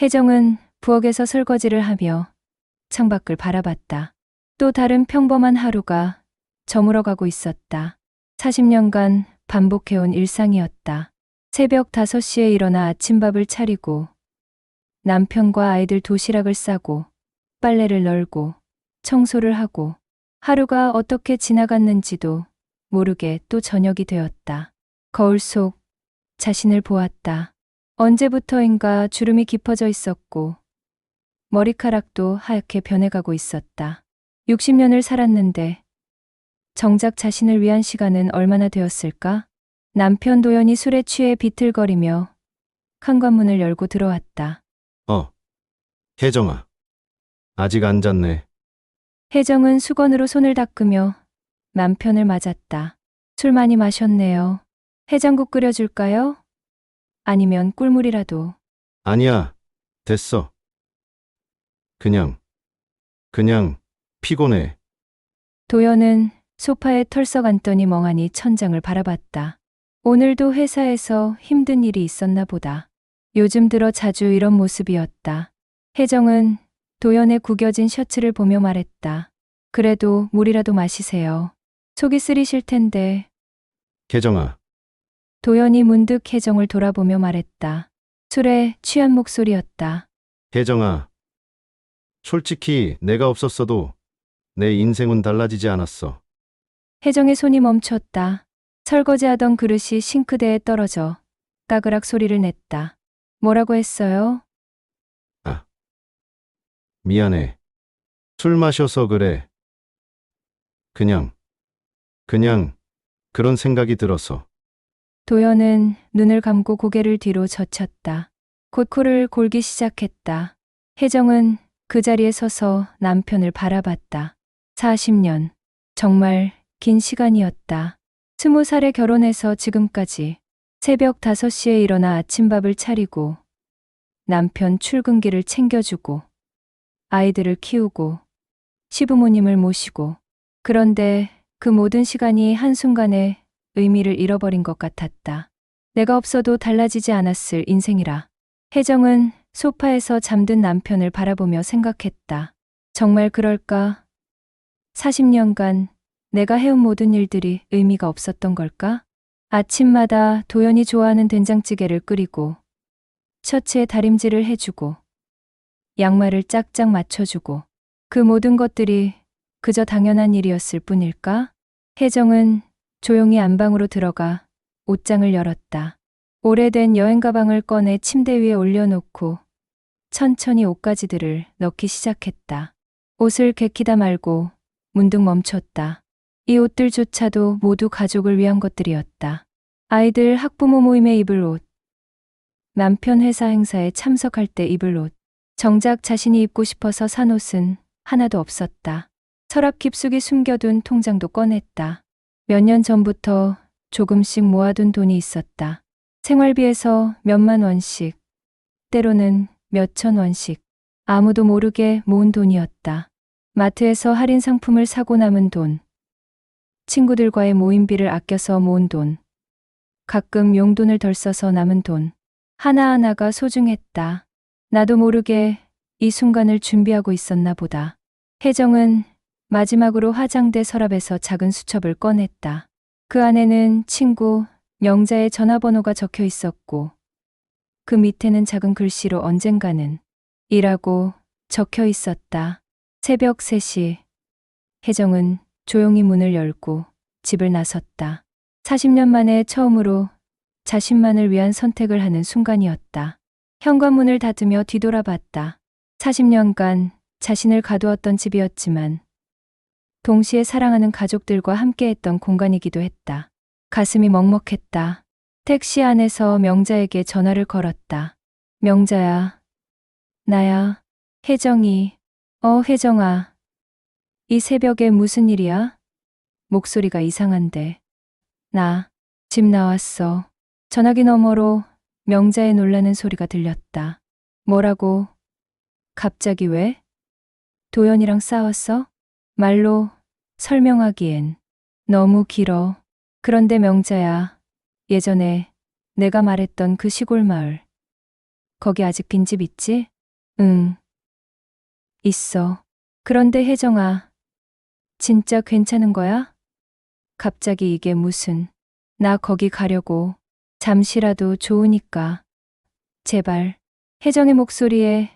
혜정은 부엌에서 설거지를 하며 창밖을 바라봤다. 또 다른 평범한 하루가 저물어가고 있었다. 40년간 반복해온 일상이었다. 새벽 5시에 일어나 아침밥을 차리고 남편과 아이들 도시락을 싸고 빨래를 널고 청소를 하고 하루가 어떻게 지나갔는지도 모르게 또 저녁이 되었다. 거울 속 자신을 보았다. 언제부터인가 주름이 깊어져 있었고 머리카락도 하얗게 변해가고 있었다. 60년을 살았는데 정작 자신을 위한 시간은 얼마나 되었을까? 남편 도연이 술에 취해 비틀거리며 현관문을 열고 들어왔다. 혜정아. 아직 안 잤네. 혜정은 수건으로 손을 닦으며 남편을 맞았다. 술 많이 마셨네요. 해장국 끓여줄까요? 아니면 꿀물이라도. 아니야. 됐어. 그냥 피곤해. 도연은 소파에 털썩 앉더니 멍하니 천장을 바라봤다. 오늘도 회사에서 힘든 일이 있었나 보다. 요즘 들어 자주 이런 모습이었다. 혜정은 도연의 구겨진 셔츠를 보며 말했다. 그래도 물이라도 마시세요. 속이 쓰리실 텐데. 혜정아. 도연이 문득 혜정을 돌아보며 말했다. 술에 취한 목소리였다. 혜정아. 솔직히 내가 없었어도 내 인생은 달라지지 않았어. 혜정의 손이 멈췄다. 설거지하던 그릇이 싱크대에 떨어져 따그락 소리를 냈다. 뭐라고 했어요? 미안해. 술 마셔서 그래. 그냥 그런 생각이 들어서. 도연은 눈을 감고 고개를 뒤로 젖혔다. 곧 코를 골기 시작했다. 혜정은 그 자리에 서서 남편을 바라봤다. 40년. 정말 긴 시간이었다. 20살에 결혼해서 지금까지 새벽 5시에 일어나 아침밥을 차리고 남편 출근길을 챙겨주고 아이들을 키우고 시부모님을 모시고 그런데 그 모든 시간이 한순간에 의미를 잃어버린 것 같았다. 내가 없어도 달라지지 않았을 인생이라. 혜정은 소파에서 잠든 남편을 바라보며 생각했다. 정말 그럴까? 40년간 내가 해온 모든 일들이 의미가 없었던 걸까? 아침마다 도연이 좋아하는 된장찌개를 끓이고 셔츠에 다림질을 해주고 양말을 짝짝 맞춰주고 그 모든 것들이 그저 당연한 일이었을 뿐일까? 혜정은 조용히 안방으로 들어가 옷장을 열었다. 오래된 여행 가방을 꺼내 침대 위에 올려놓고 천천히 옷가지들을 넣기 시작했다. 옷을 개키다 말고 문득 멈췄다. 이 옷들조차도 모두 가족을 위한 것들이었다. 아이들 학부모 모임에 입을 옷, 남편 회사 행사에 참석할 때 입을 옷, 정작 자신이 입고 싶어서 산 옷은 하나도 없었다. 서랍 깊숙이 숨겨둔 통장도 꺼냈다. 몇 년 전부터 조금씩 모아둔 돈이 있었다. 생활비에서 몇만 원씩, 때로는 몇천 원씩, 아무도 모르게 모은 돈이었다. 마트에서 할인 상품을 사고 남은 돈, 친구들과의 모임비를 아껴서 모은 돈, 가끔 용돈을 덜 써서 남은 돈, 하나하나가 소중했다. 나도 모르게 이 순간을 준비하고 있었나 보다. 혜정은 마지막으로 화장대 서랍에서 작은 수첩을 꺼냈다. 그 안에는 친구, 명자의 전화번호가 적혀 있었고 그 밑에는 작은 글씨로 언젠가는 이라고 적혀 있었다. 새벽 3시 혜정은 조용히 문을 열고 집을 나섰다. 40년 만에 처음으로 자신만을 위한 선택을 하는 순간이었다. 현관문을 닫으며 뒤돌아봤다. 40년간 자신을 가두었던 집이었지만 동시에 사랑하는 가족들과 함께했던 공간이기도 했다. 가슴이 먹먹했다. 택시 안에서 명자에게 전화를 걸었다. 명자야. 나야. 혜정이. 혜정아. 이 새벽에 무슨 일이야? 목소리가 이상한데. 나 집 나왔어. 전화기 너머로 명자의 놀라는 소리가 들렸다. 뭐라고? 갑자기 왜? 도연이랑 싸웠어? 말로 설명하기엔 너무 길어. 그런데 명자야, 예전에 내가 말했던 그 시골 마을, 거기 아직 빈집 있지? 응. 있어. 그런데 혜정아, 진짜 괜찮은 거야? 갑자기 이게 무슨. 나 거기 가려고. 잠시라도 좋으니까. 제발. 혜정의 목소리에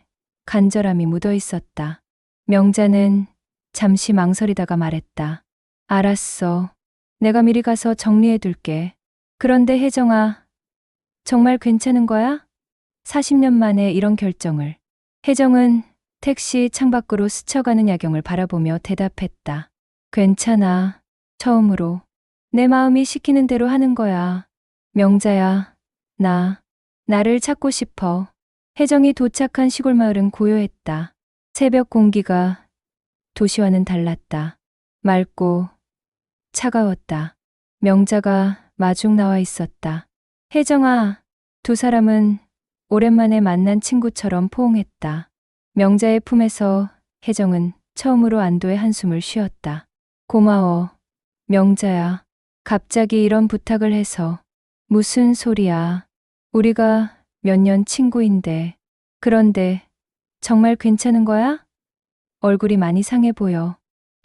간절함이 묻어 있었다. 명자는 잠시 망설이다가 말했다. 알았어. 내가 미리 가서 정리해 둘게. 그런데 혜정아, 정말 괜찮은 거야? 40년 만에 이런 결정을. 혜정은 택시 창밖으로 스쳐가는 야경을 바라보며 대답했다. 괜찮아. 처음으로. 내 마음이 시키는 대로 하는 거야. 명자야, 나를 찾고 싶어. 혜정이 도착한 시골 마을은 고요했다. 새벽 공기가 도시와는 달랐다. 맑고 차가웠다. 명자가 마중 나와 있었다. 혜정아, 두 사람은 오랜만에 만난 친구처럼 포옹했다. 명자의 품에서 혜정은 처음으로 안도의 한숨을 쉬었다. 고마워, 명자야. 갑자기 이런 부탁을 해서. 무슨 소리야. 우리가 몇 년 친구인데. 그런데 정말 괜찮은 거야? 얼굴이 많이 상해 보여.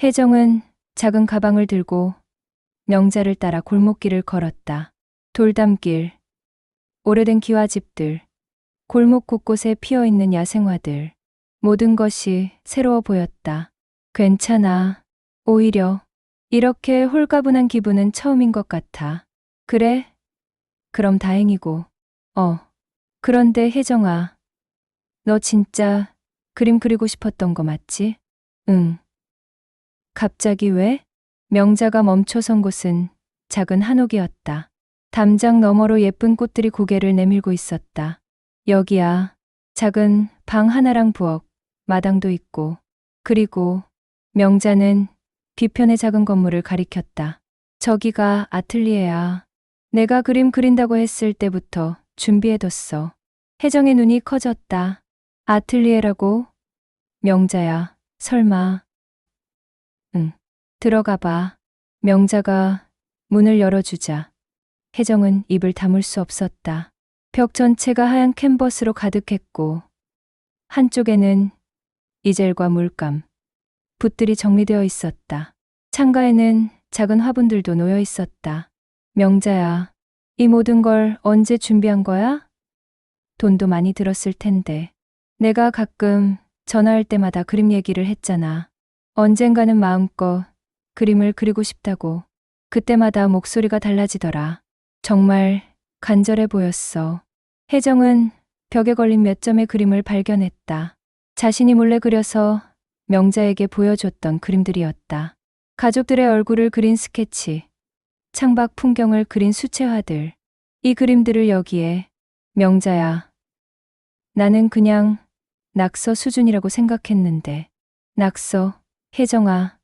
혜정은 작은 가방을 들고 명자를 따라 골목길을 걸었다. 돌담길, 오래된 기와집들, 골목 곳곳에 피어있는 야생화들. 모든 것이 새로워 보였다. 괜찮아. 오히려 이렇게 홀가분한 기분은 처음인 것 같아. 그래? 그럼 다행이고. 그런데 혜정아, 너 진짜 그림 그리고 싶었던 거 맞지? 응. 갑자기 왜? 명자가 멈춰선 곳은 작은 한옥이었다. 담장 너머로 예쁜 꽃들이 고개를 내밀고 있었다. 여기야. 작은 방 하나랑 부엌, 마당도 있고. 그리고 명자는 뒤편의 작은 건물을 가리켰다. 저기가 아틀리에야. 내가 그림 그린다고 했을 때부터 준비해뒀어. 혜정의 눈이 커졌다. 아틀리에라고? 명자야, 설마. 응. 들어가 봐. 명자가 문을 열어주자 혜정은 입을 다물 수 없었다. 벽 전체가 하얀 캔버스로 가득했고 한쪽에는 이젤과 물감, 붓들이 정리되어 있었다. 창가에는 작은 화분들도 놓여 있었다. 명자야, 이 모든 걸 언제 준비한 거야? 돈도 많이 들었을 텐데. 내가 가끔 전화할 때마다 그림 얘기를 했잖아. 언젠가는 마음껏 그림을 그리고 싶다고. 그때마다 목소리가 달라지더라. 정말 간절해 보였어. 혜정은 벽에 걸린 몇 점의 그림을 발견했다. 자신이 몰래 그려서 명자에게 보여줬던 그림들이었다. 가족들의 얼굴을 그린 스케치, 창밖 풍경을 그린 수채화들. 이 그림들을 여기에. 명자야, 나는 그냥 낙서 수준이라고 생각했는데. 낙서, 혜정아,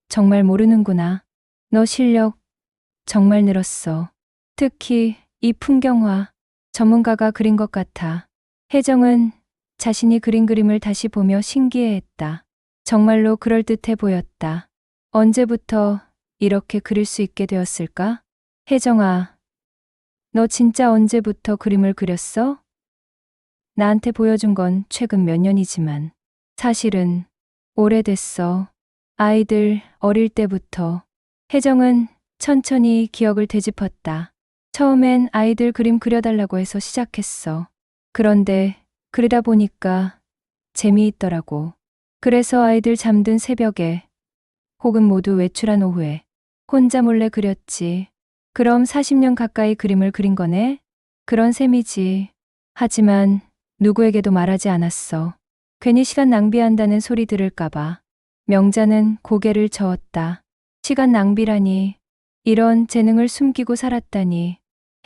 정말 모르는구나. 너 실력 정말 늘었어. 특히 이 풍경화, 전문가가 그린 것 같아. 혜정은 자신이 그린 그림을 다시 보며 신기해했다. 정말로 그럴듯해 보였다. 언제부터 이렇게 그릴 수 있게 되었을까? 혜정아, 너 진짜 언제부터 그림을 그렸어? 나한테 보여준 건 최근 몇 년이지만 사실은 오래됐어. 아이들 어릴 때부터. 혜정은 천천히 기억을 되짚었다. 처음엔 아이들 그림 그려달라고 해서 시작했어. 그런데 그리다 보니까 재미있더라고. 그래서 아이들 잠든 새벽에 혹은 모두 외출한 오후에 혼자 몰래 그렸지. 그럼 40년 가까이 그림을 그린 거네? 그런 셈이지. 하지만 누구에게도 말하지 않았어. 괜히 시간 낭비한다는 소리 들을까봐. 명자는 고개를 저었다. 시간 낭비라니. 이런 재능을 숨기고 살았다니.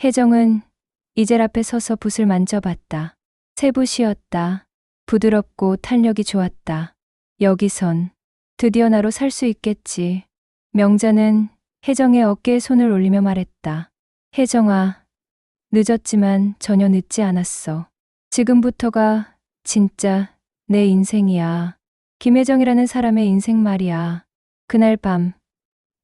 혜정은 이젤 앞에 서서 붓을 만져봤다. 새 붓이었다. 부드럽고 탄력이 좋았다. 여기선 드디어 나로 살 수 있겠지. 명자는 혜정의 어깨에 손을 올리며 말했다. 혜정아, 늦었지만 전혀 늦지 않았어. 지금부터가 진짜 내 인생이야. 김혜정이라는 사람의 인생 말이야. 그날 밤,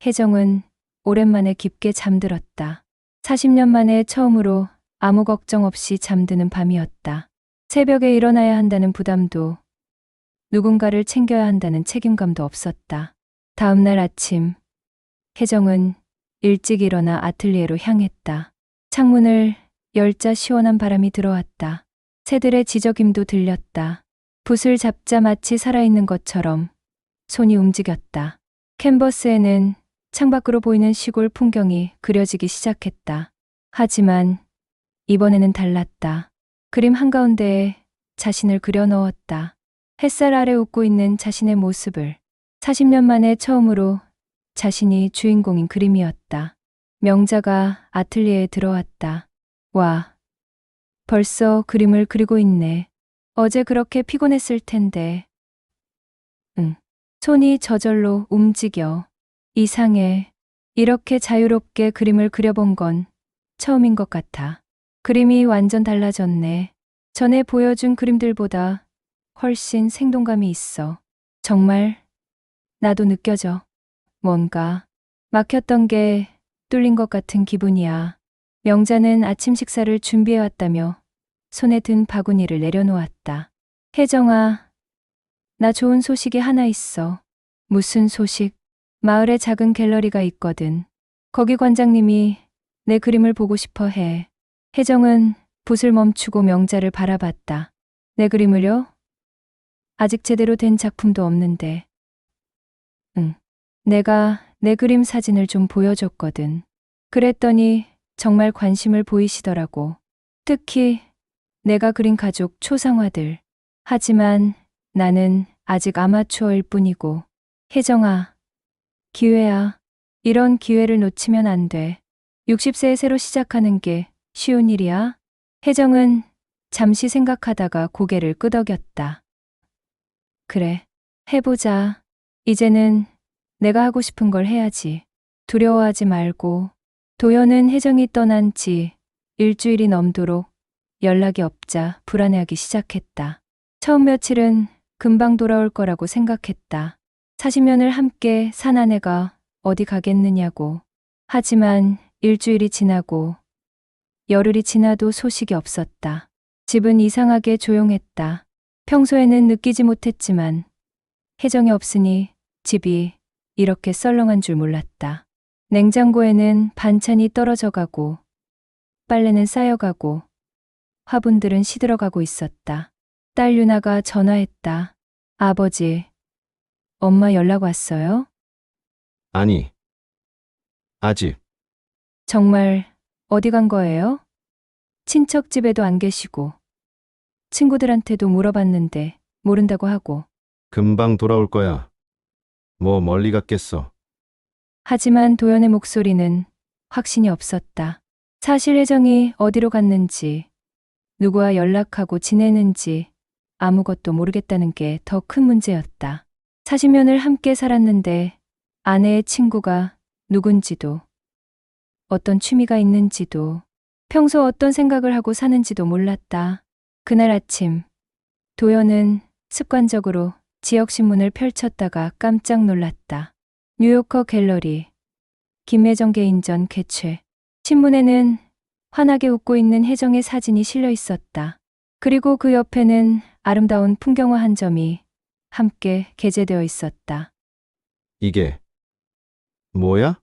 혜정은 오랜만에 깊게 잠들었다. 40년 만에 처음으로 아무 걱정 없이 잠드는 밤이었다. 새벽에 일어나야 한다는 부담도, 누군가를 챙겨야 한다는 책임감도 없었다. 다음 날 아침, 혜정은 일찍 일어나 아틀리에로 향했다. 창문을 열자 시원한 바람이 들어왔다. 새들의 지저귐도 들렸다. 붓을 잡자 마치 살아있는 것처럼 손이 움직였다. 캔버스에는 창밖으로 보이는 시골 풍경이 그려지기 시작했다. 하지만 이번에는 달랐다. 그림 한가운데에 자신을 그려 넣었다. 햇살 아래 웃고 있는 자신의 모습을. 40년 만에 처음으로 자신이 주인공인 그림이었다. 명자가 아틀리에에 들어왔다. 와, 벌써 그림을 그리고 있네. 어제 그렇게 피곤했을 텐데. 응. 손이 저절로 움직여. 이상해. 이렇게 자유롭게 그림을 그려본 건 처음인 것 같아. 그림이 완전 달라졌네. 전에 보여준 그림들보다 훨씬 생동감이 있어. 정말 나도 느껴져. 뭔가 막혔던 게 뚫린 것 같은 기분이야. 명자는 아침 식사를 준비해왔다며 손에 든 바구니를 내려놓았다. 혜정아, 나 좋은 소식이 하나 있어. 무슨 소식? 마을에 작은 갤러리가 있거든. 거기 관장님이 내 그림을 보고 싶어 해. 혜정은 붓을 멈추고 명자를 바라봤다. 내 그림을요? 아직 제대로 된 작품도 없는데. 응. 내가 내 그림 사진을 좀 보여줬거든. 그랬더니 정말 관심을 보이시더라고. 특히 내가 그린 가족 초상화들. 하지만 나는 아직 아마추어일 뿐이고. 혜정아, 기회야. 이런 기회를 놓치면 안 돼. 60세에 새로 시작하는 게 쉬운 일이야? 혜정은 잠시 생각하다가 고개를 끄덕였다. 그래, 해보자. 이제는 내가 하고 싶은 걸 해야지. 두려워하지 말고. 도연은 혜정이 떠난 지 일주일이 넘도록 연락이 없자 불안해하기 시작했다. 처음 며칠은 금방 돌아올 거라고 생각했다. 40년을 함께 산 아내가 어디 가겠느냐고. 하지만 일주일이 지나고 열흘이 지나도 소식이 없었다. 집은 이상하게 조용했다. 평소에는 느끼지 못했지만 혜정이 없으니 집이 이렇게 썰렁한 줄 몰랐다. 냉장고에는 반찬이 떨어져 가고 빨래는 쌓여가고 화분들은 시들어가고 있었다. 딸 유나가 전화했다. 아버지, 엄마 연락 왔어요? 아니, 아직. 정말 어디 간 거예요? 친척 집에도 안 계시고 친구들한테도 물어봤는데 모른다고 하고. 금방 돌아올 거야. 뭐 멀리 갔겠어. 하지만 도연의 목소리는 확신이 없었다. 사실 혜정이 어디로 갔는지, 누구와 연락하고 지내는지 아무것도 모르겠다는 게 더 큰 문제였다. 40년을 함께 살았는데 아내의 친구가 누군지도, 어떤 취미가 있는지도, 평소 어떤 생각을 하고 사는지도 몰랐다. 그날 아침, 도연은 습관적으로 지역신문을 펼쳤다가 깜짝 놀랐다. 뉴요커 갤러리, 김혜정 개인전 개최. 신문에는 환하게 웃고 있는 혜정의 사진이 실려 있었다. 그리고 그 옆에는 아름다운 풍경화 한 점이 함께 게재되어 있었다. 이게 뭐야?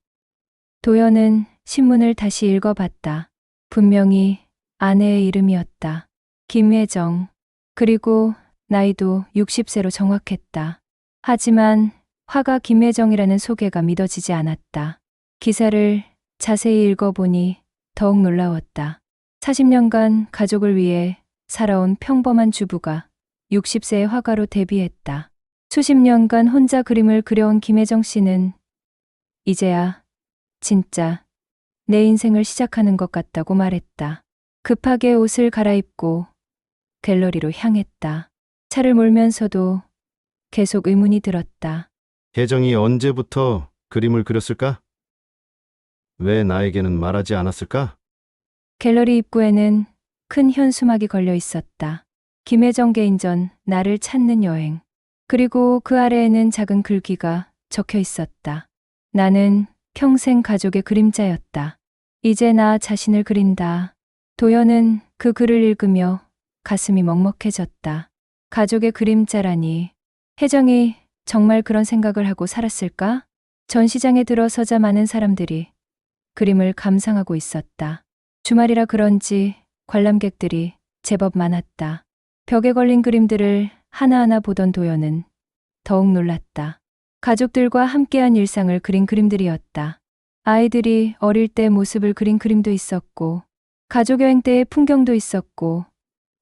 도연은 신문을 다시 읽어봤다. 분명히 아내의 이름이었다. 김혜정. 그리고 나이도 60세로 정확했다. 하지만 화가 김혜정이라는 소개가 믿어지지 않았다. 기사를 자세히 읽어보니 더욱 놀라웠다. 40년간 가족을 위해 살아온 평범한 주부가 60세의 화가로 데뷔했다. 수십 년간 혼자 그림을 그려온 김혜정 씨는 이제야 진짜 내 인생을 시작하는 것 같다고 말했다. 급하게 옷을 갈아입고 갤러리로 향했다. 차를 몰면서도 계속 의문이 들었다. 혜정이 언제부터 그림을 그렸을까? 왜 나에게는 말하지 않았을까? 갤러리 입구에는 큰 현수막이 걸려 있었다. 김혜정 개인전 나를 찾는 여행. 그리고 그 아래에는 작은 글귀가 적혀 있었다. 나는 평생 가족의 그림자였다. 이제 나 자신을 그린다. 도연은 그 글을 읽으며 가슴이 먹먹해졌다. 가족의 그림자라니. 혜정이 정말 그런 생각을 하고 살았을까? 전시장에 들어서자 많은 사람들이 그림을 감상하고 있었다. 주말이라 그런지 관람객들이 제법 많았다. 벽에 걸린 그림들을 하나하나 보던 도연은 더욱 놀랐다. 가족들과 함께한 일상을 그린 그림들이었다. 아이들이 어릴 때 모습을 그린 그림도 있었고, 가족 여행 때의 풍경도 있었고,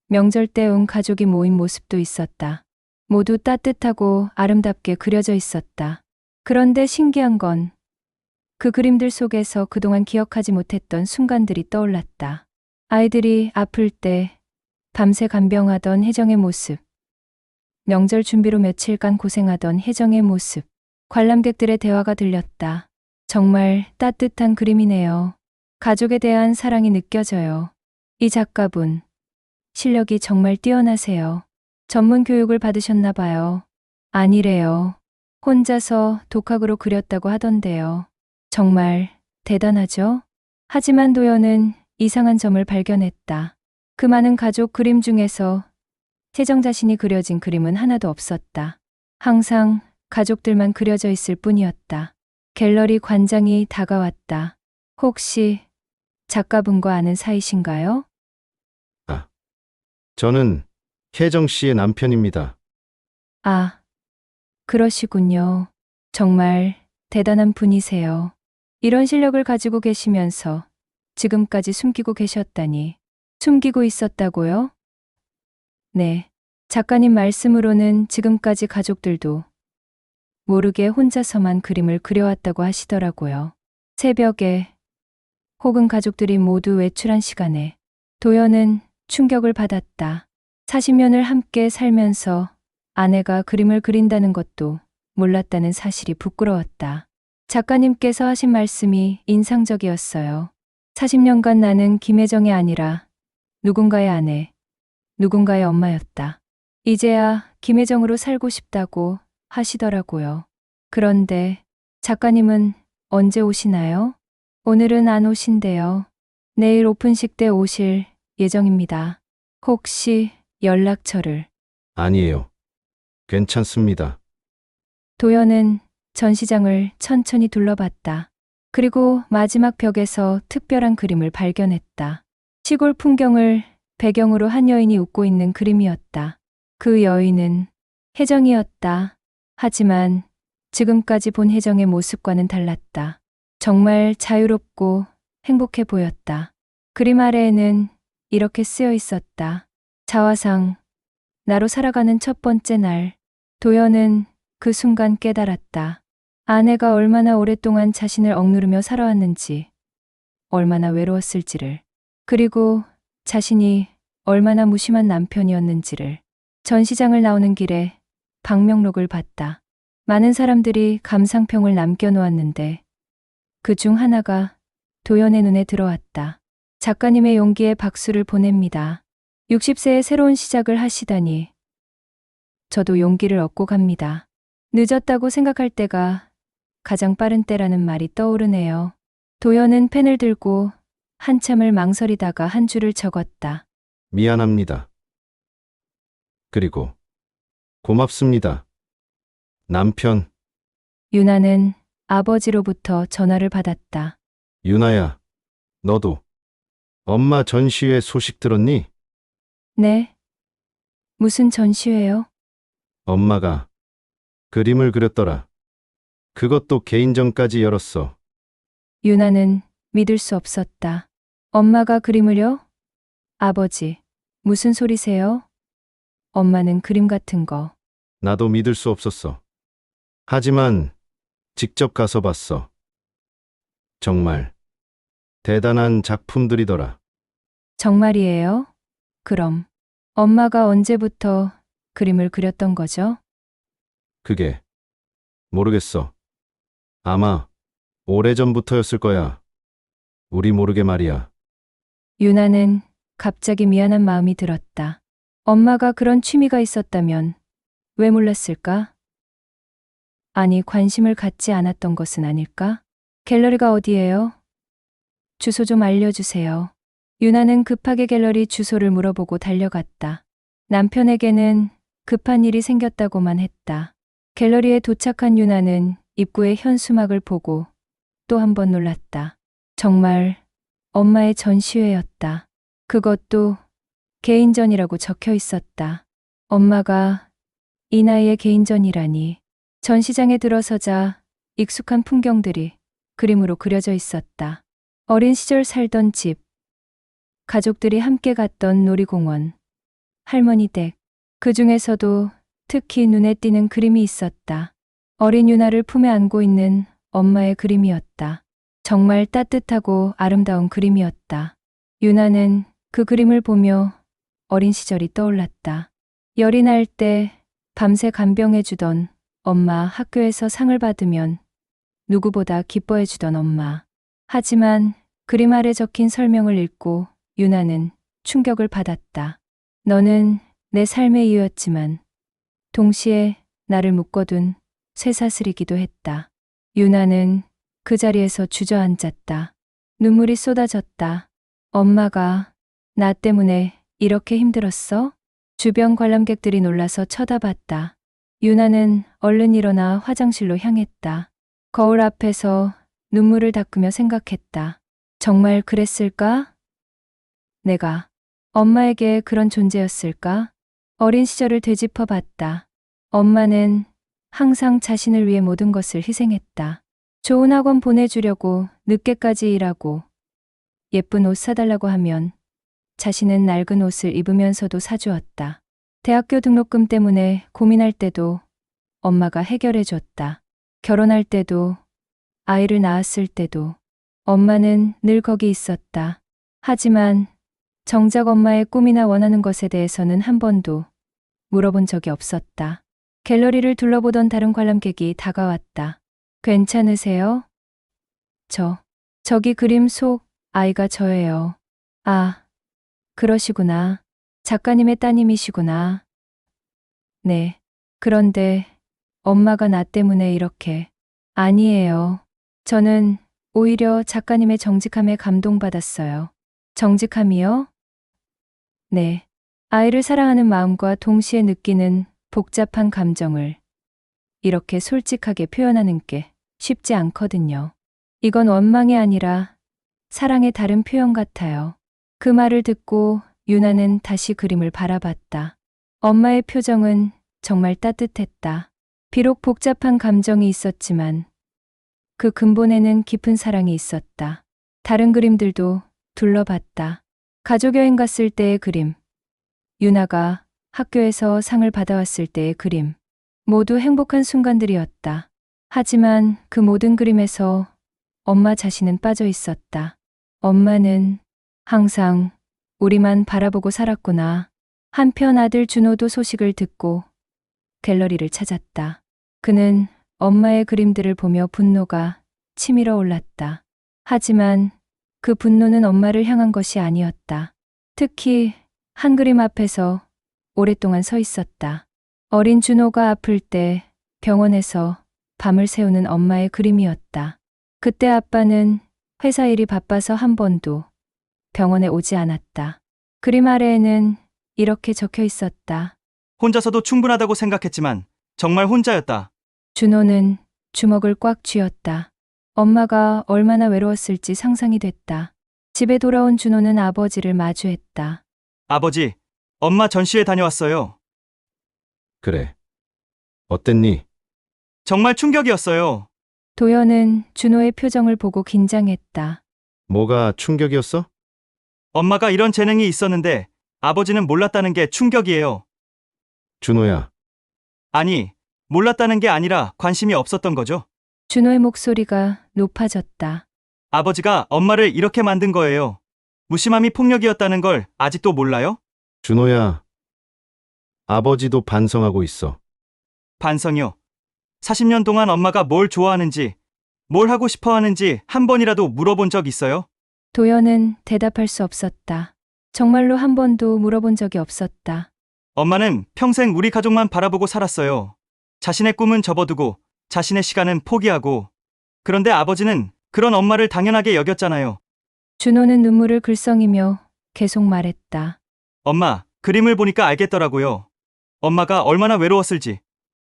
명절 때 온 가족이 모인 모습도 있었다. 모두 따뜻하고 아름답게 그려져 있었다. 그런데 신기한 건 그 그림들 속에서 그동안 기억하지 못했던 순간들이 떠올랐다. 아이들이 아플 때 밤새 간병하던 혜정의 모습, 명절 준비로 며칠간 고생하던 혜정의 모습, 관람객들의 대화가 들렸다. 정말 따뜻한 그림이네요. 가족에 대한 사랑이 느껴져요. 이 작가분, 실력이 정말 뛰어나세요. 전문 교육을 받으셨나 봐요. 아니래요. 혼자서 독학으로 그렸다고 하던데요. 정말 대단하죠? 하지만 도연은 이상한 점을 발견했다. 그 많은 가족 그림 중에서 혜정 자신이 그려진 그림은 하나도 없었다. 항상 가족들만 그려져 있을 뿐이었다. 갤러리 관장이 다가왔다. 혹시 작가분과 아는 사이신가요? 저는 혜정 씨의 남편입니다. 아, 그러시군요. 정말 대단한 분이세요. 이런 실력을 가지고 계시면서 지금까지 숨기고 계셨다니. 숨기고 있었다고요? 네. 작가님 말씀으로는 지금까지 가족들도 모르게 혼자서만 그림을 그려왔다고 하시더라고요. 새벽에 혹은 가족들이 모두 외출한 시간에 도연은 충격을 받았다. 40년을 함께 살면서 아내가 그림을 그린다는 것도 몰랐다는 사실이 부끄러웠다. 작가님께서 하신 말씀이 인상적이었어요. 40년간 나는 김혜정이 아니라 누군가의 아내, 누군가의 엄마였다. 이제야 김혜정으로 살고 싶다고 하시더라고요. 그런데 작가님은 언제 오시나요? 오늘은 안 오신대요. 내일 오픈식 때 오실 예정입니다. 혹시 연락처를. 아니에요. 괜찮습니다. 도연은 전시장을 천천히 둘러봤다. 그리고 마지막 벽에서 특별한 그림을 발견했다. 시골 풍경을 배경으로 한 여인이 웃고 있는 그림이었다. 그 여인은 혜정이었다. 하지만 지금까지 본 혜정의 모습과는 달랐다. 정말 자유롭고 행복해 보였다. 그림 아래에는 이렇게 쓰여 있었다. 자화상, 나로 살아가는 첫 번째 날. 도연은 그 순간 깨달았다. 아내가 얼마나 오랫동안 자신을 억누르며 살아왔는지, 얼마나 외로웠을지를, 그리고 자신이 얼마나 무심한 남편이었는지를. 전시장을 나오는 길에 방명록을 봤다. 많은 사람들이 감상평을 남겨놓았는데 그 중 하나가 도연의 눈에 들어왔다. 작가님의 용기에 박수를 보냅니다. 60세에 새로운 시작을 하시다니. 저도 용기를 얻고 갑니다. 늦었다고 생각할 때가 가장 빠른 때라는 말이 떠오르네요. 도연은 펜을 들고 한참을 망설이다가 한 줄을 적었다. 미안합니다. 그리고 고맙습니다. 남편, 유나는 아버지로부터 전화를 받았다. 유나야, 너도 엄마 전시회 소식 들었니? 네? 무슨 전시회요? 엄마가 그림을 그렸더라. 그것도 개인전까지 열었어. 유나는 믿을 수 없었다. 엄마가 그림을요? 아버지, 무슨 소리세요? 엄마는 그림 같은 거. 나도 믿을 수 없었어. 하지만 직접 가서 봤어. 정말 대단한 작품들이더라. 정말이에요? 그럼 엄마가 언제부터 그림을 그렸던 거죠? 그게 모르겠어. 아마 오래전부터였을 거야. 우리 모르게 말이야. 유나는 갑자기 미안한 마음이 들었다. 엄마가 그런 취미가 있었다면 왜 몰랐을까? 아니, 관심을 갖지 않았던 것은 아닐까? 갤러리가 어디예요? 주소 좀 알려주세요. 유나는 급하게 갤러리 주소를 물어보고 달려갔다. 남편에게는 급한 일이 생겼다고만 했다. 갤러리에 도착한 유나는 입구의 현수막을 보고 또 한 번 놀랐다. 정말 엄마의 전시회였다. 그것도 개인전이라고 적혀 있었다. 엄마가 이 나이에 개인전이라니. 전시장에 들어서자 익숙한 풍경들이 그림으로 그려져 있었다. 어린 시절 살던 집, 가족들이 함께 갔던 놀이공원, 할머니 댁, 그 중에서도 특히 눈에 띄는 그림이 있었다. 어린 유나를 품에 안고 있는 엄마의 그림이었다. 정말 따뜻하고 아름다운 그림이었다. 유나는 그 그림을 보며 어린 시절이 떠올랐다. 열이 날 때 밤새 간병해주던 엄마, 학교에서 상을 받으면 누구보다 기뻐해주던 엄마. 하지만 그림 아래 적힌 설명을 읽고 유나는 충격을 받았다. 너는 내 삶의 이유였지만 동시에 나를 묶어둔 쇠사슬이기도 했다. 유나는 그 자리에서 주저앉았다. 눈물이 쏟아졌다. 엄마가 나 때문에 이렇게 힘들었어? 주변 관람객들이 놀라서 쳐다봤다. 유나는 얼른 일어나 화장실로 향했다. 거울 앞에서 눈물을 닦으며 생각했다. 정말 그랬을까? 내가 엄마에게 그런 존재였을까? 어린 시절을 되짚어 봤다. 엄마는 항상 자신을 위해 모든 것을 희생했다. 좋은 학원 보내주려고 늦게까지 일하고 예쁜 옷 사달라고 하면 자신은 낡은 옷을 입으면서도 사주었다. 대학교 등록금 때문에 고민할 때도 엄마가 해결해 줬다. 결혼할 때도 아이를 낳았을 때도 엄마는 늘 거기 있었다. 하지만 정작 엄마의 꿈이나 원하는 것에 대해서는 한 번도 물어본 적이 없었다. 갤러리를 둘러보던 다른 관람객이 다가왔다. 괜찮으세요? 저기 그림 속 아이가 저예요. 아, 그러시구나. 작가님의 따님이시구나. 네. 그런데 엄마가 나 때문에 이렇게. 아니에요. 저는 오히려 작가님의 정직함에 감동받았어요. 정직함이요? 네. 아이를 사랑하는 마음과 동시에 느끼는 복잡한 감정을 이렇게 솔직하게 표현하는 게 쉽지 않거든요. 이건 원망이 아니라 사랑의 다른 표현 같아요. 그 말을 듣고 유나는 다시 그림을 바라봤다. 엄마의 표정은 정말 따뜻했다. 비록 복잡한 감정이 있었지만 그 근본에는 깊은 사랑이 있었다. 다른 그림들도 둘러봤다. 가족여행 갔을 때의 그림, 유나가 학교에서 상을 받아왔을 때의 그림, 모두 행복한 순간들이었다. 하지만 그 모든 그림에서 엄마 자신은 빠져 있었다. 엄마는 항상 우리만 바라보고 살았구나. 한편 아들 준호도 소식을 듣고 갤러리를 찾았다. 그는 엄마의 그림들을 보며 분노가 치밀어 올랐다. 하지만 그 분노는 엄마를 향한 것이 아니었다. 특히 한 그림 앞에서 오랫동안 서 있었다. 어린 준호가 아플 때 병원에서 밤을 새우는 엄마의 그림이었다. 그때 아빠는 회사 일이 바빠서 한 번도 병원에 오지 않았다. 그림 아래에는 이렇게 적혀 있었다. 혼자서도 충분하다고 생각했지만 정말 혼자였다. 준호는 주먹을 꽉 쥐었다. 엄마가 얼마나 외로웠을지 상상이 됐다. 집에 돌아온 준호는 아버지를 마주했다. 아버지, 엄마 전시회 다녀왔어요. 그래. 어땠니? 정말 충격이었어요. 도연은 준호의 표정을 보고 긴장했다. 뭐가 충격이었어? 엄마가 이런 재능이 있었는데 아버지는 몰랐다는 게 충격이에요. 준호야, 아니, 몰랐다는 게 아니라 관심이 없었던 거죠. 준호의 목소리가 높아졌다. 아버지가 엄마를 이렇게 만든 거예요. 무심함이 폭력이었다는 걸 아직도 몰라요? 준호야. 아버지도 반성하고 있어. 반성이요. 40년 동안 엄마가 뭘 좋아하는지, 뭘 하고 싶어 하는지 한 번이라도 물어본 적 있어요? 도연은 대답할 수 없었다. 정말로 한 번도 물어본 적이 없었다. 엄마는 평생 우리 가족만 바라보고 살았어요. 자신의 꿈은 접어두고 자신의 시간은 포기하고. 그런데 아버지는 그런 엄마를 당연하게 여겼잖아요. 준호는 눈물을 글썽이며 계속 말했다. 엄마, 그림을 보니까 알겠더라고요. 엄마가 얼마나 외로웠을지.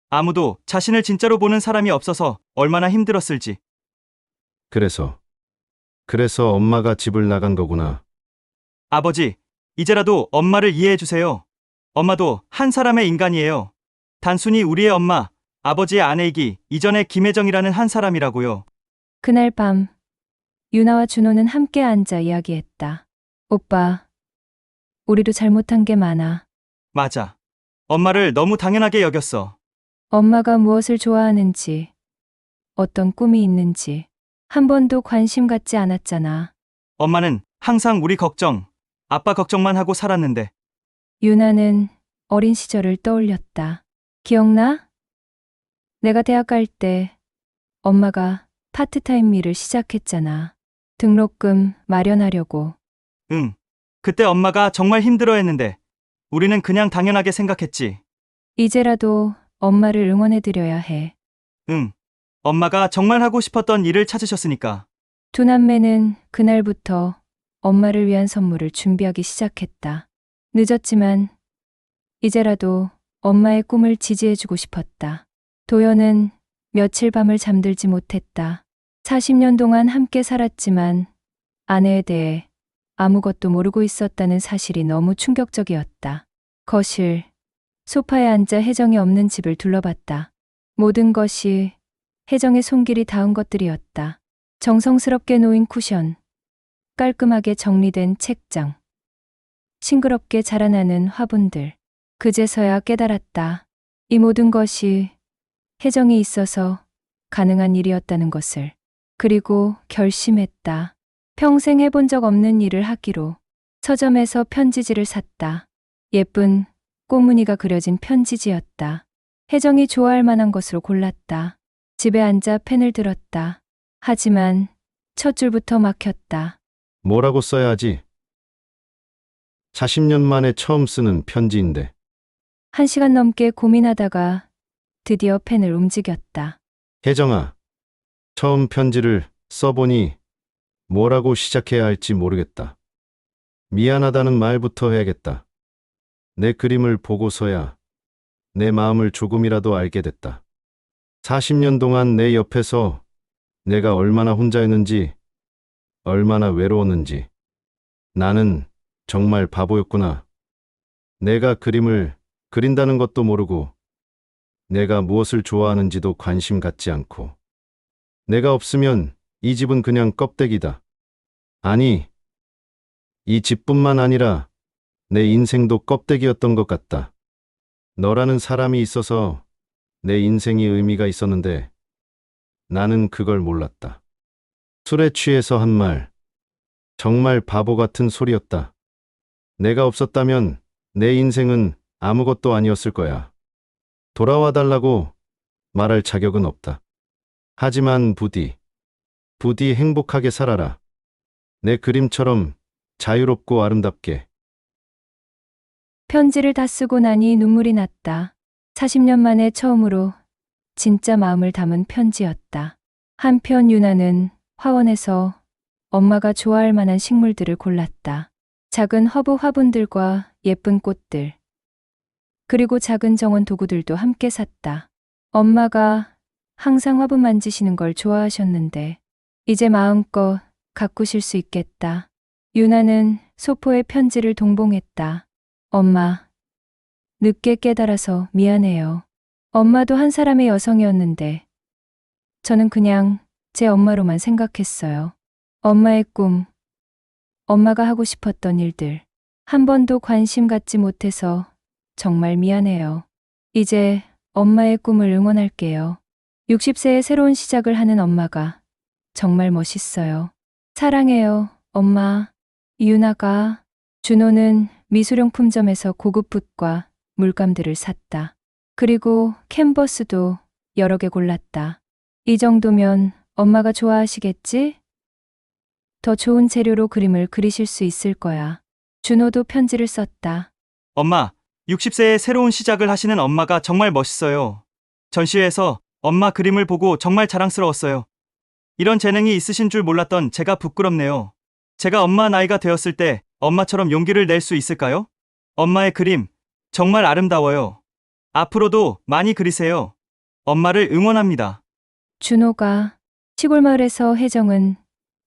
아무도 자신을 진짜로 보는 사람이 없어서 얼마나 힘들었을지. 그래서 엄마가 집을 나간 거구나. 아버지, 이제라도 엄마를 이해해 주세요. 엄마도 한 사람의 인간이에요. 단순히 우리의 엄마, 아버지의 아내이기 이전에 김혜정이라는 한 사람이라고요. 그날 밤, 유나와 준호는 함께 앉아 이야기했다. 오빠, 우리도 잘못한 게 많아. 맞아. 엄마를 너무 당연하게 여겼어. 엄마가 무엇을 좋아하는지, 어떤 꿈이 있는지, 한 번도 관심 갖지 않았잖아. 엄마는 항상 우리 걱정, 아빠 걱정만 하고 살았는데. 유나는 어린 시절을 떠올렸다. 기억나? 내가 대학 갈 때 엄마가 파트타임 일을 시작했잖아. 등록금 마련하려고. 응. 그때 엄마가 정말 힘들어 했는데 우리는 그냥 당연하게 생각했지. 이제라도 엄마를 응원해드려야 해. 응. 엄마가 정말 하고 싶었던 일을 찾으셨으니까. 두 남매는 그날부터 엄마를 위한 선물을 준비하기 시작했다. 늦었지만 이제라도 엄마의 꿈을 지지해주고 싶었다. 도연은 며칠 밤을 잠들지 못했다. 40년 동안 함께 살았지만 아내에 대해 아무것도 모르고 있었다는 사실이 너무 충격적이었다. 거실, 소파에 앉아 혜정이 없는 집을 둘러봤다. 모든 것이 혜정의 손길이 닿은 것들이었다. 정성스럽게 놓인 쿠션, 깔끔하게 정리된 책장, 싱그럽게 자라나는 화분들. 그제서야 깨달았다. 이 모든 것이 혜정이 있어서 가능한 일이었다는 것을. 그리고 결심했다. 평생 해본 적 없는 일을 하기로. 서점에서 편지지를 샀다. 예쁜 꽃무늬가 그려진 편지지였다. 혜정이 좋아할 만한 것으로 골랐다. 집에 앉아 펜을 들었다. 하지만 첫 줄부터 막혔다. 뭐라고 써야 하지? 40년 만에 처음 쓰는 편지인데. 1시간 넘게 고민하다가 드디어 펜을 움직였다. 혜정아, 처음 편지를 써보니 뭐라고 시작해야 할지 모르겠다. 미안하다는 말부터 해야겠다. 내 그림을 보고서야 내 마음을 조금이라도 알게 됐다. 40년 동안 내 옆에서 내가 얼마나 혼자였는지, 얼마나 외로웠는지. 나는 정말 바보였구나. 내가 그림을 그린다는 것도 모르고, 내가 무엇을 좋아하는지도 관심 갖지 않고, 내가 없으면 이 집은 그냥 껍데기다. 아니, 이 집뿐만 아니라 내 인생도 껍데기였던 것 같다. 너라는 사람이 있어서 내 인생이 의미가 있었는데 나는 그걸 몰랐다. 술에 취해서 한 말, 정말 바보 같은 소리였다. 내가 없었다면 내 인생은 아무것도 아니었을 거야. 돌아와 달라고 말할 자격은 없다. 하지만 부디 행복하게 살아라. 내 그림처럼 자유롭고 아름답게. 편지를 다 쓰고 나니 눈물이 났다. 40년 만에 처음으로 진짜 마음을 담은 편지였다. 한편 유나는 화원에서 엄마가 좋아할 만한 식물들을 골랐다. 작은 허브 화분들과 예쁜 꽃들, 그리고 작은 정원 도구들도 함께 샀다. 엄마가 항상 화분 만지시는 걸 좋아하셨는데 이제 마음껏 가꾸실 수 있겠다. 유나는 소포에 편지를 동봉했다. 엄마, 늦게 깨달아서 미안해요. 엄마도 한 사람의 여성이었는데 저는 그냥 제 엄마로만 생각했어요. 엄마의 꿈, 엄마가 하고 싶었던 일들, 한 번도 관심 갖지 못해서 정말 미안해요. 이제 엄마의 꿈을 응원할게요. 60세의 새로운 시작을 하는 엄마가 정말 멋있어요. 사랑해요, 엄마. 유나가. 준호는 미술용품점에서 고급 붓과 물감들을 샀다. 그리고 캔버스도 여러 개 골랐다. 이 정도면 엄마가 좋아하시겠지? 더 좋은 재료로 그림을 그리실 수 있을 거야. 준호도 편지를 썼다. 엄마, 60세의 새로운 시작을 하시는 엄마가 정말 멋있어요. 전시회에서 엄마 그림을 보고 정말 자랑스러웠어요. 이런 재능이 있으신 줄 몰랐던 제가 부끄럽네요. 제가 엄마 나이가 되었을 때 엄마처럼 용기를 낼 수 있을까요? 엄마의 그림, 정말 아름다워요. 앞으로도 많이 그리세요. 엄마를 응원합니다. 준호가 시골 마을에서 혜정은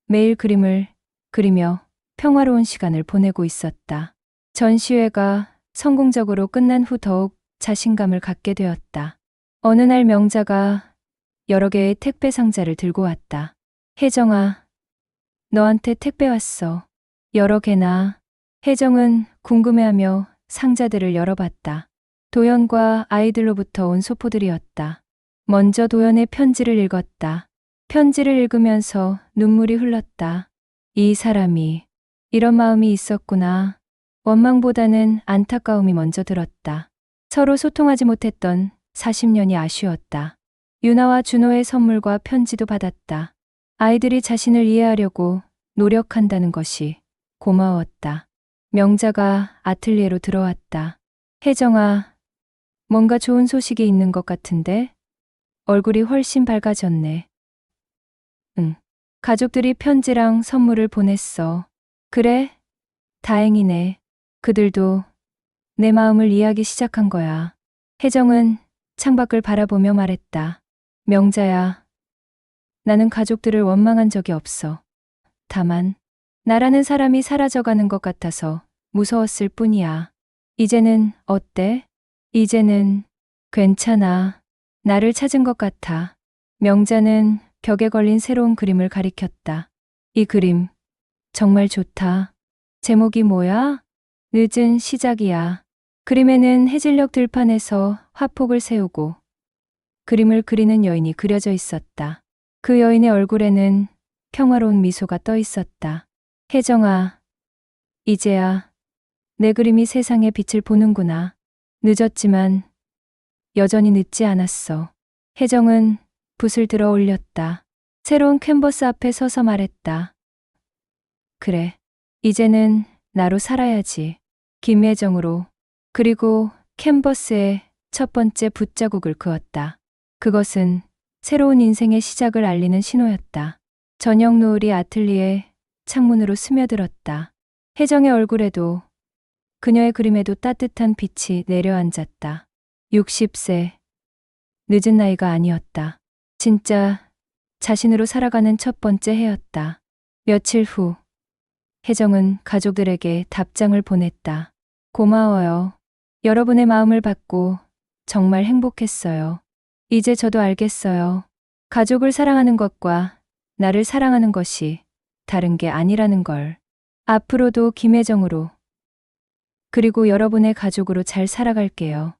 매일 그림을 그리며 평화로운 시간을 보내고 있었다. 전시회가 성공적으로 끝난 후 더욱 자신감을 갖게 되었다. 어느 날 명자가 여러 개의 택배 상자를 들고 왔다. 혜정아, 너한테 택배 왔어. 여러 개나. 혜정은 궁금해하며 상자들을 열어봤다. 도연과 아이들로부터 온 소포들이었다. 먼저 도연의 편지를 읽었다. 편지를 읽으면서 눈물이 흘렀다. 이 사람이 이런 마음이 있었구나. 원망보다는 안타까움이 먼저 들었다. 서로 소통하지 못했던 40년이 아쉬웠다. 유나와 준호의 선물과 편지도 받았다. 아이들이 자신을 이해하려고 노력한다는 것이 고마웠다. 명자가 아틀리에로 들어왔다. 혜정아, 뭔가 좋은 소식이 있는 것 같은데? 얼굴이 훨씬 밝아졌네. 응. 가족들이 편지랑 선물을 보냈어. 그래? 다행이네. 그들도 내 마음을 이해하기 시작한 거야. 혜정은 창밖을 바라보며 말했다. 명자야, 나는 가족들을 원망한 적이 없어. 다만, 나라는 사람이 사라져가는 것 같아서 무서웠을 뿐이야. 이제는 어때? 이제는 괜찮아. 나를 찾은 것 같아. 명자는 벽에 걸린 새로운 그림을 가리켰다. 이 그림, 정말 좋다. 제목이 뭐야? 늦은 시작이야. 그림에는 해질녘 들판에서 화폭을 세우고 그림을 그리는 여인이 그려져 있었다. 그 여인의 얼굴에는 평화로운 미소가 떠 있었다. 혜정아, 이제야 내 그림이 세상의 빛을 보는구나. 늦었지만 여전히 늦지 않았어. 혜정은 붓을 들어 올렸다. 새로운 캔버스 앞에 서서 말했다. 그래, 이제는 나로 살아야지. 김혜정으로. 그리고 캔버스에 첫 번째 붓자국을 그었다. 그것은 새로운 인생의 시작을 알리는 신호였다. 저녁 노을이 아틀리에 창문으로 스며들었다. 혜정의 얼굴에도 그녀의 그림에도 따뜻한 빛이 내려앉았다. 60세. 늦은 나이가 아니었다. 진짜 자신으로 살아가는 첫 번째 해였다. 며칠 후 혜정은 가족들에게 답장을 보냈다. 고마워요. 여러분의 마음을 받고 정말 행복했어요. 이제 저도 알겠어요. 가족을 사랑하는 것과 나를 사랑하는 것이 다른 게 아니라는 걸. 앞으로도 김혜정으로 그리고 여러분의 가족으로 잘 살아갈게요.